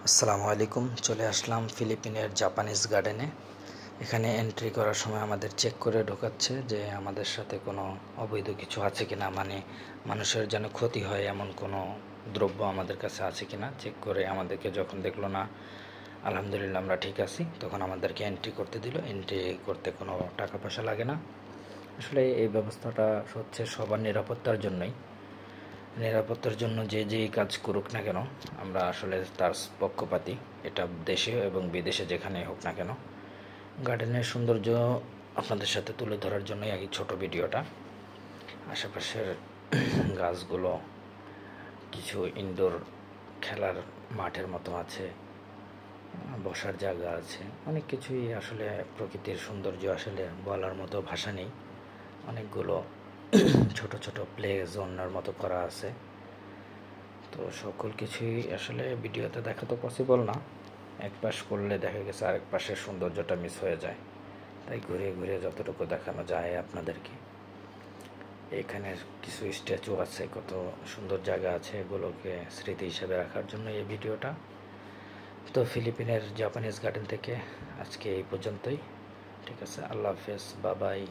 আসসালামু আলাইকুম। চলে আসলাম ফিলিপিনের জাপানিজ গার্ডেনে। এখানে এন্ট্রি করার সময় আমাদের চেক করে ঢোকাচ্ছে যে আমাদের সাথে কোনো অবৈধ কিছু আছে কিনা, মানে মানুষের যেন ক্ষতি হয় এমন কোনো দ্রব্য আমাদের কাছে আছে কিনা চেক করে আমাদেরকে যখন দেখলো না আলহামদুলিল্লাহ আমরা ঠিক আছি, তখন আমাদেরকে এন্ট্রি করতে দিল। এন্ট্রি করতে কোনো টাকা পয়সা লাগে না। আসলে এই ব্যবস্থাটা হচ্ছে সবার নিরাপত্তার জন্যই। নিরাপত্তার জন্য যে যেই কাজ করুক না কেন আমরা আসলে তার পক্ষপাতী, এটা দেশে এবং বিদেশে যেখানে হোক না কেন। গার্ডেনের সৌন্দর্য আপনাদের সাথে তুলে ধরার জন্যই এই ছোট ভিডিওটা। আশেপাশের গাছগুলো, কিছু ইনডোর খেলার মাঠের মতো আছে, বসার জায়গা আছে, অনেক কিছুই। আসলে প্রকৃতির সৌন্দর্য আসলে বলার মতো ভাষা নেই। অনেকগুলো ছোট ছোট প্লে জোনের মতো করা আছে। তো সকল কিছুই আসলে ভিডিওতে দেখা তো পসিবল না, এক পাশ করলে দেখা গেছে আরেক পাশের সৌন্দর্যটা মিস হয়ে যায়, তাই ঘুরে ঘুরে যতটুকু দেখানো যায় আপনাদেরকে। এখানে কিছু স্ট্যাচু আছে, কত সুন্দর জায়গা আছে, এগুলোকে স্মৃতি হিসেবে রাখার জন্য এই ভিডিওটা। তো ফিলিপিনের জাপানিজ গার্ডেন থেকে আজকে এই পর্যন্তই। ঠিক আছে, আল্লাহ হাফেজ, বাবাই।